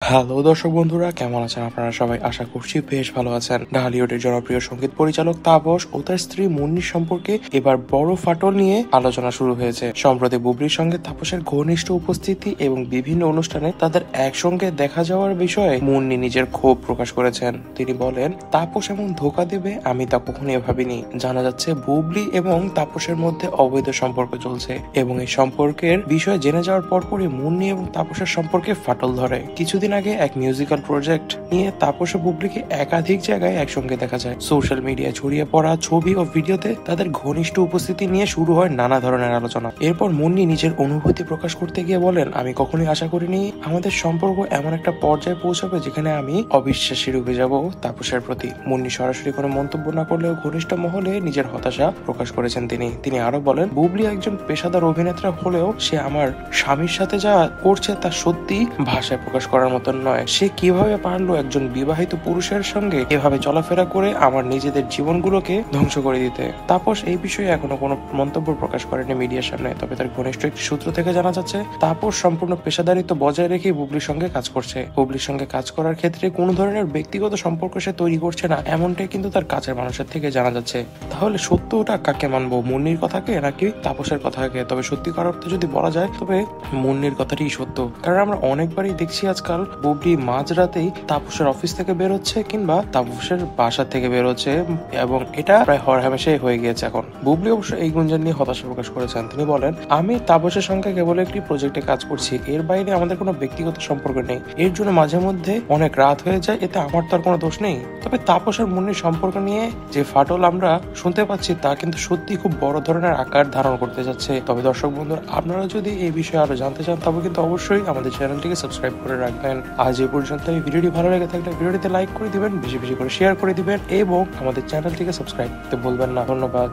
Hello দর্শক বন্ধুরা, কেমন আছেন আপনারা সবাই? আশা করছি বেশ ভালো আছেন। ঢালিউডের জনপ্রিয় সঙ্গীত পরিচালক তাপস ও তার স্ত্রী মুন্নির সম্পর্কে এবার বড় ফাটল নিয়ে আলোচনা শুরু হয়েছে। সম্প্রতি বুবলির সঙ্গে তাপসের ঘনিষ্ঠ উপস্থিতি এবং বিভিন্ন অনুষ্ঠানে তাদের একসঙ্গে দেখা যাওয়ার বিষয়ে মুন্নি নিজের ক্ষোভ প্রকাশ করেছেন। তিনি বলেন, তাপস এমন ধোঁকা দেবে আমি তা কখনোই ভাবিনি। জানা যাচ্ছে বুবলি এবং তাপসের মধ্যে অবৈধ সম্পর্ক চলছে এবং এই সম্পর্কের বিষয়ে জেনে যাওয়ার পরপরই মুন্নি এবং তাপসের সম্পর্কে ফাটল ধরে। কিছুদিন আগে এক মিউজিক্যাল প্রজেক্ট নিয়ে তাপস ও বুবলিকে একাধিক জায়গায় একসঙ্গে দেখা যায়। সোশ্যাল মিডিয়ায় ছড়িয়ে পড়া ছবি ও ভিডিওতে তাদের ঘনিষ্ঠ উপস্থিতি নিয়ে শুরু হয় নানা ধরনের আলোচনা। এরপর মুন্নি নিজের অনুভূতি প্রকাশ করতে গিয়ে বলেন, আমি কখনোই আশা করিনি আমাদের সম্পর্ক এমন একটা পর্যায়ে পৌঁছাবে যেখানে আমি অবিশ্বাসী রূপে যাব তাপসের প্রতি। মুন্নি সরাসরি কোনো মন্তব্য না করলেও ঘনিষ্ঠ মহলে নিজের হতাশা প্রকাশ করেছেন তিনি আরো বলেন, বুবলি একজন পেশাদার অভিনেত্রা হলেও সে আমার স্বামীর সাথে যা করছে তা সত্যি ভাষায় প্রকাশ করার মতন নয়। সে কিভাবে পারলো একজন বিবাহিত পুরুষের সঙ্গে এভাবে চলাফেরা করে আমার নিজেদের জীবনগুলোকে ধ্বংস করে দিতে। তাপস এই বিষয়ে এখনো কোনো মন্তব্য প্রকাশ করেনি মিডিয়ার সামনে, তবে তার ঘনিষ্ঠ একটি সূত্র থেকে জানা যাচ্ছে তাপস সম্পূর্ণ পেশাদারিত্ব বজায় রেখে বুবলির সঙ্গে কাজ করছে। বুবলির সঙ্গে কাজ করার ক্ষেত্রে কোনো ধরনের ব্যক্তিগত সম্পর্ক সে তৈরি করছে না, এমনটাই কিন্তু তার কাছের মানুষের থেকে জানা যাচ্ছে। তাহলে সত্যটা কাকে মানবো, মুন্নির কথাকে নাকি তাপসের কথাকে? তবে সত্যিকার অর্থে যদি বলা যায় তবে মুন্নির কথাটি সত্য, কারণ আমরা অনেকবারই দেখছি আজকাল বুবলি মাঝরাতেই তাপসের অফিস থেকে বেরোচ্ছে কিংবা তাপসের বাসা থেকে বেরোচ্ছে এবং এটা প্রায় হরহামেশাই হয়ে গিয়েছে এখন। বুবলি অবশ্য এই গুঞ্জন নিয়ে হতাশা প্রকাশ করেছেন। তিনি বলেন, আমি তাপসের সঙ্গে কেবল একটি প্রজেক্টে কাজ করছি, এর বাইরে আমাদের কোনো ব্যক্তিগত সম্পর্ক নেই। এর জন্য মাঝে মধ্যে অনেক রাত হয়ে যায়, এতে আমার তো আর কোনো দোষ নেই। তবে তাপস আর মুন্নির সম্পর্ক নিয়ে যে ফাটল আমরা শুনতে পাচ্ছি তা কিন্তু সত্যি খুব বড় ধরনের আকার ধারণ করতে যাচ্ছে। তবে দর্শক বন্ধুরা, আপনারা যদি এই বিষয়ে আরো জানতে চান তবে কিন্তু অবশ্যই আমাদের চ্যানেলটিকে সাবস্ক্রাইব করে রাখবেন। আজ এই পর্যন্ত। এই ভিডিওটি ভালো লেগে থাকলে ভিডিওটিতে লাইক করে দিবেন, বেশি বেশি করে শেয়ার করে দিবেন এবং আমাদের চ্যানেলটিকে সাবস্ক্রাইব করতে ভুলবেন না। ধন্যবাদ।